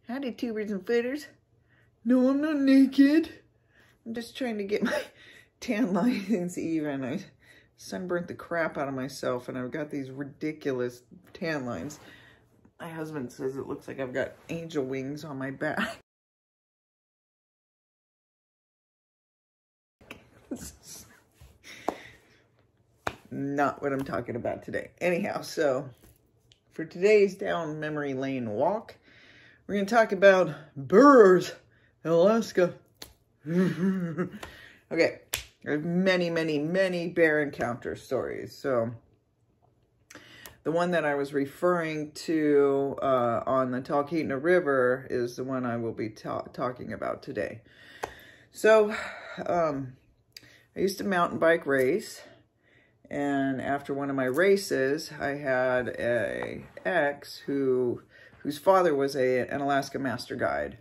Howdy, tubers and footers. No, I'm not naked. I'm just trying to get my tan lines even. I sunburnt the crap out of myself, and I've got these ridiculous tan lines. My husband says it looks like I've got angel wings on my back. Not what I'm talking about today. Anyhow, so for today's down memory lane walk, we're going to talk about bears in Alaska. Okay, there's many bear encounter stories. So the one that I was referring to on the Talkeetna River is the one I will be talking about today. So I used to mountain bike race. And after one of my races, I had an ex whose father was an Alaska master guide.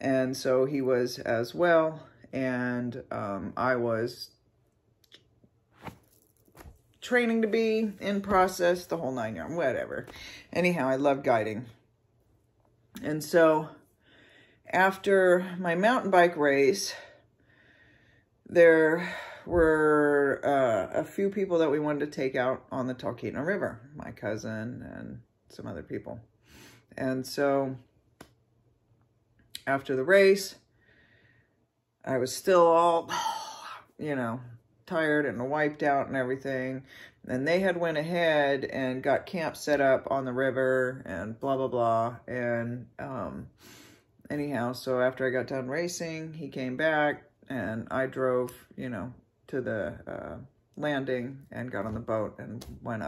And so he was as well. And I was training to be in process, the whole 9 yards, whatever. Anyhow, I love guiding. And so after my mountain bike race, there were a few people that we wanted to take out on the Talkeetna River, my cousin and some other people. And so after the race, I was still all, you know, tired and wiped out and everything. And they had went ahead and got camp set up on the river and blah, blah, blah. And anyhow, so after I got done racing, he came back and I drove, you know, to the landing and got on the boat and went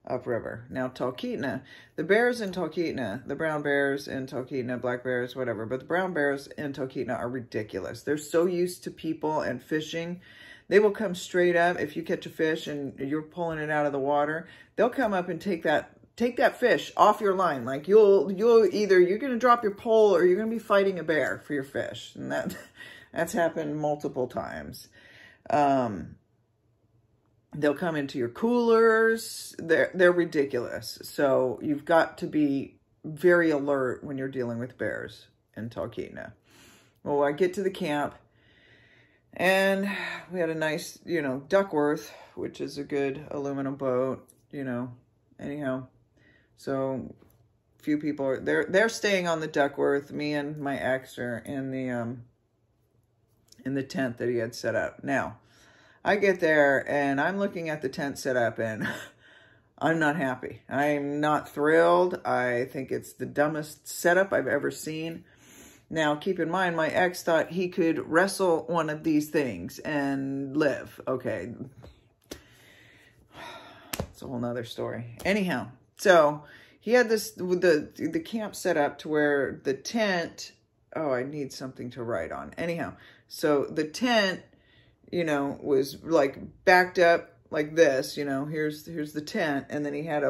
upriver. Now, Talkeetna, the bears in Talkeetna, the brown bears in Talkeetna, black bears, whatever, but the brown bears in Talkeetna are ridiculous. They're so used to people and fishing. They will come straight up. If you catch a fish and you're pulling it out of the water, they'll come up and take that fish off your line. Like you're going to drop your pole or you're going to be fighting a bear for your fish. And that's happened multiple times. They'll come into your coolers. They're ridiculous. So you've got to be very alert when you're dealing with bears in Talkeetna. Well, I get to the camp and we had a nice, you know, Duckworth, which is a good aluminum boat, you know, anyhow. So a few people are, they're staying on the Duckworth. Me and my ex are in the tent that he had set up. Now, I get there and I'm looking at the tent set up and I'm not happy. I'm not thrilled. I think it's the dumbest setup I've ever seen. Now, keep in mind, my ex thought he could wrestle one of these things and live. Okay. It's a whole nother story. Anyhow, so he had the camp set up to where the tent, oh, I need something to write on. Anyhow, so the tent, you know, was like backed up like this, you know, here's the tent. And then he had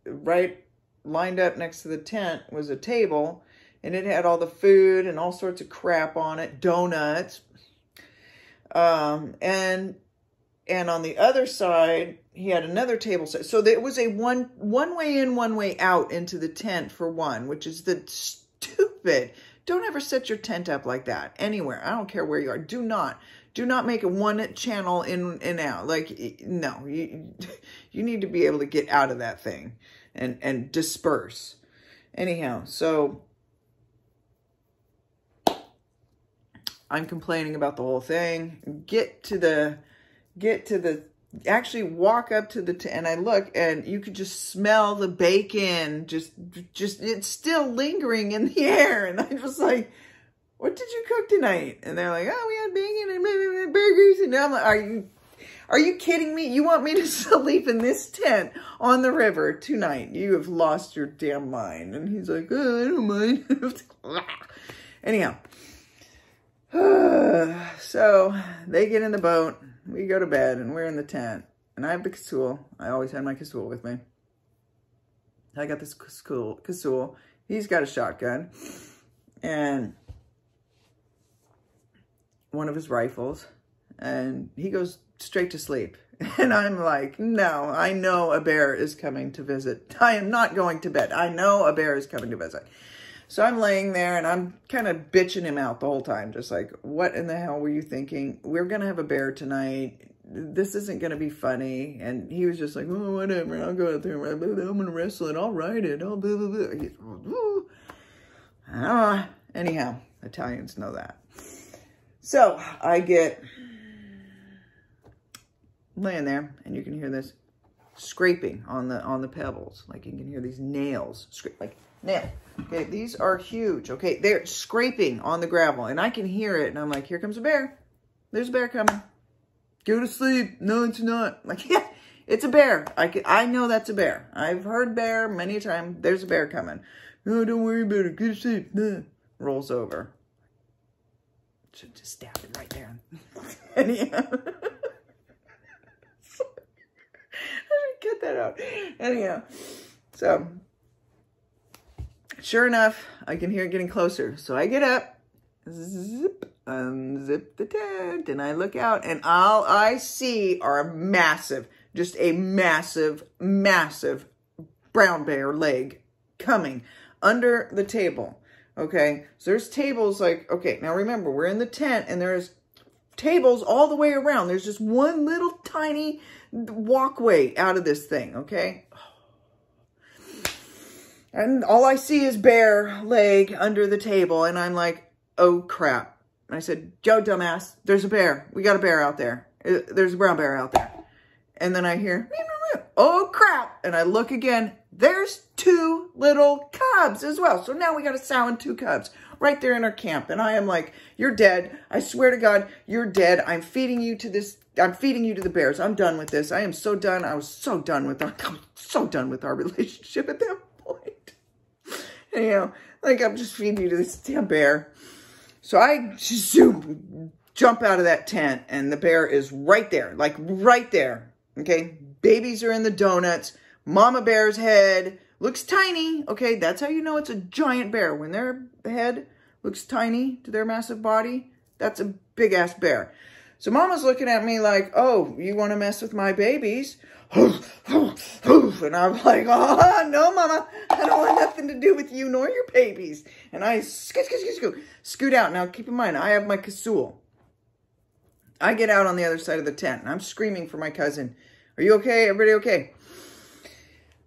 right lined up next to the tent was a table and it had all the food and all sorts of crap on it, donuts. And on the other side, he had another table set. So there was a one way in, one way out into the tent for one, which is the stupid. Don't ever set your tent up like that anywhere. I don't care where you are. Do not make it one channel in and out. Like, no, you need to be able to get out of that thing and disperse. Anyhow, so I'm complaining about the whole thing. Actually walk up to the tent and I look and you could just smell the bacon. Just it's still lingering in the air. And I'm just like, what did you cook tonight? And they're like, oh, we had bacon and burgers. And I'm like, are you kidding me? You want me to sleep in this tent on the river tonight? You have lost your damn mind. And he's like, oh, I don't mind. Anyhow. So they get in the boat. We go to bed and we're in the tent. And I have the castool. I always had my castool with me. I got this castool. He's got a shotgun. And one of his rifles. And he goes straight to sleep. And I'm like, no, I know a bear is coming to visit. I am not going to bed. I know a bear is coming to visit. So I'm laying there and I'm kind of bitching him out the whole time. Just like, what in the hell were you thinking? We're going to have a bear tonight. This isn't going to be funny. And he was just like, oh, whatever. I'll go out there. I'm going to wrestle it. I'll ride it. I'll blah, blah, blah. Anyhow, Italians know that. So I get laying there and you can hear this scraping on the pebbles. Like you can hear these nails scrape, like nail. Okay, these are huge. Okay, they're scraping on the gravel and I can hear it and I'm like, here comes a bear. There's a bear coming. Go to sleep. No, it's not. Like, yeah, it's a bear. I know that's a bear. I've heard bear many times. There's a bear coming. No, don't worry about it. Go to sleep. Nah. Rolls over. Should just stab it right there. Anyhow. Cut that out. Anyhow, so sure enough, I can hear it getting closer. So I get up, zip, unzip the tent, and I look out, and all I see are massive, just a massive, massive brown bear leg coming under the table. Okay, so there's tables like, okay, now remember, we're in the tent, and there's tables all the way around. There's just one little tiny walkway out of this thing, okay? And all I see is bear leg under the table, and I'm like, oh, crap. And I said, Joe, dumbass, there's a bear. We got a bear out there. There's a brown bear out there. And then I hear, oh, crap. And I look again. There's 2 little cubs as well. So now we got a sow and 2 cubs right there in our camp. And I am like, you're dead. I swear to God, you're dead. I'm feeding you to this. I'm feeding you to the bears. I'm done with this. I am so done. I was so done with our relationship at that point. Anyhow, like I'm just feeding you to this damn bear. So I zoom, jump out of that tent and the bear is right there, like right there. Okay. Babies are in the donuts. Mama bear's head looks tiny. Okay. That's how you know it's a giant bear. When their head looks tiny to their massive body, that's a big ass bear. So Mama's looking at me like, oh, you want to mess with my babies? And I'm like, oh, no, Mama. I don't want nothing to do with you nor your babies. And I scoot out. Now, keep in mind, I have my casoul. I get out on the other side of the tent, and I'm screaming for my cousin. Are you okay? Everybody okay?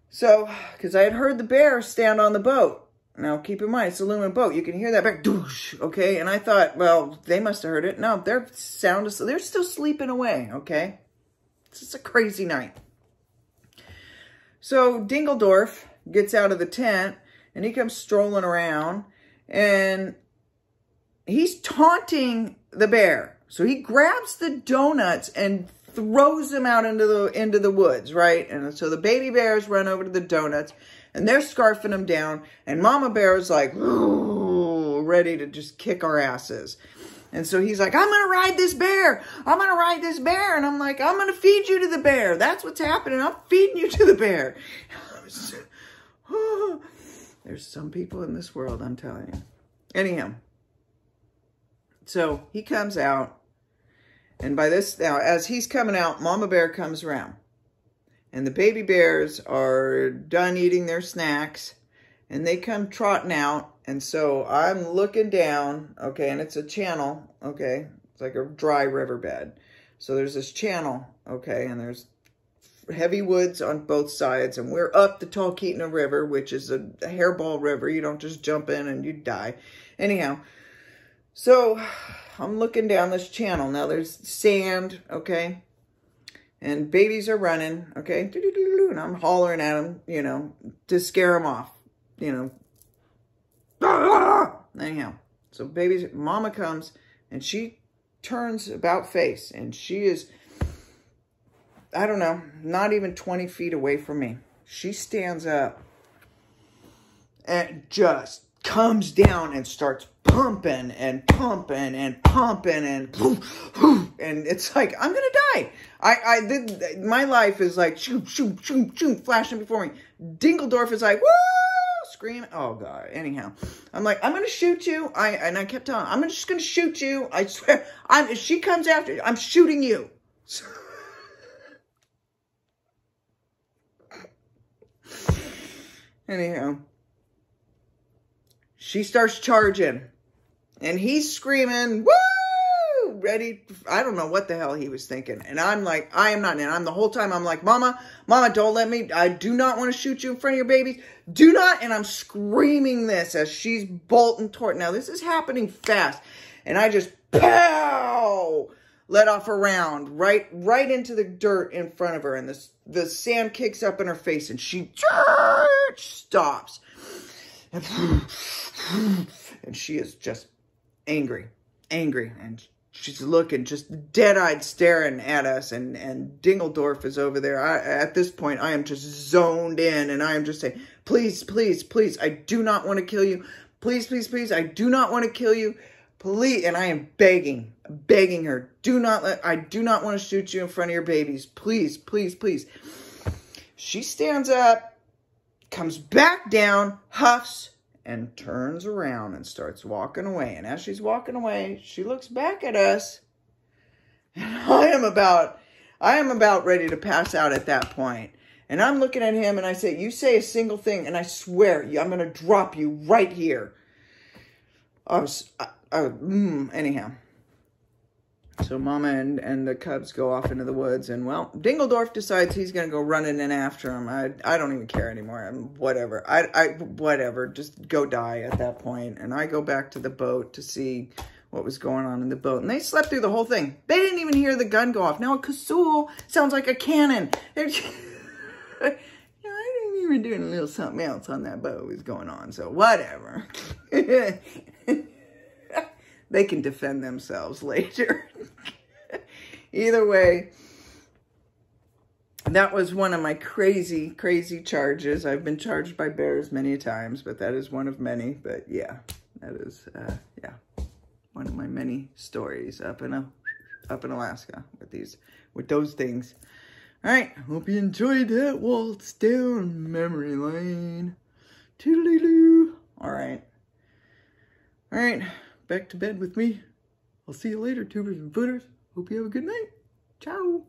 So, because I had heard the bear stand on the boat. Now, keep in mind, it's an aluminum boat. You can hear that bear, doosh, okay? And I thought, well, they must have heard it. No, they're still sleeping away, okay? It's just a crazy night. So, Dingledorf gets out of the tent, and he comes strolling around, and he's taunting the bear. So, he grabs the donuts and throws them out into the woods, right? And so, the baby bears run over to the donuts, and they're scarfing them down. And Mama Bear is like, ready to just kick our asses. And so he's like, I'm going to ride this bear. I'm going to ride this bear. And I'm like, I'm going to feed you to the bear. That's what's happening. I'm feeding you to the bear. There's some people in this world, I'm telling you. Anyhow. So he comes out. And by this, now, as he's coming out, Mama Bear comes around. And the baby bears are done eating their snacks. And they come trotting out. And so I'm looking down, okay, and it's a channel, okay. It's like a dry riverbed. So there's this channel, okay, and there's heavy woods on both sides. And we're up the Talkeetna River, which is a hairball river. You don't just jump in and you die. Anyhow, so I'm looking down this channel. Now there's sand, okay. And babies are running, okay? And I'm hollering at them, you know, to scare them off, you know. Anyhow, so baby's Mama comes and she turns about face. And she is, I don't know, not even 20 feet away from me. She stands up and just comes down and starts pumping and pumping and pumping and it's like, I'm gonna die. My life is like shoot, shoot, shoot, shoot, flashing before me. Dingledorf is like, woo, screaming. Oh God. Anyhow, I'm like, I'm gonna shoot you. And I kept telling her, I'm just gonna shoot you. I swear. If she comes after you, I'm shooting you. Anyhow. she starts charging. And he's screaming, woo! Ready. I don't know what the hell he was thinking. And I'm like, I am not. And I'm the whole time, I'm like, Mama, don't let me. I do not want to shoot you in front of your babies. Do not. And I'm screaming this as she's bolting toward. Now, this is happening fast. And I just, pow! Let off a round right into the dirt in front of her. And the sand kicks up in her face. And she stops. And she is just angry. And she's looking, just dead-eyed staring at us. And Dingledorf is over there. At this point, I am just zoned in. And I am just saying, please, please, please, I do not want to kill you. Please, please, please, I do not want to kill you. Please. And I am begging her. I do not want to shoot you in front of your babies. Please, please, please. She stands up, comes back down, huffs, and turns around and starts walking away. And as she's walking away, she looks back at us. And I am about ready to pass out at that point. And I'm looking at him and I say, you say a single thing and I swear I'm going to drop you right here. Anyhow. So Mama and the cubs go off into the woods. And, well, Dingledorf decides he's going to go running in after him. I don't even care anymore. Whatever. Whatever. Just go die at that point. And I go back to the boat to see what was going on in the boat. And they slept through the whole thing. They didn't even hear the gun go off. Now, a kazoo sounds like a cannon. I didn't even do a little something else on that boat was going on. So, whatever. They can defend themselves later. Either way, that was one of my crazy, crazy charges. I've been charged by bears many times, but that is one of many. But yeah, that is, one of my many stories up in Alaska with those things. All right, hope you enjoyed that waltz down memory lane. Toodaloo. All right. Back to bed with me. I'll see you later, tubers and footers. Hope you have a good night. Ciao.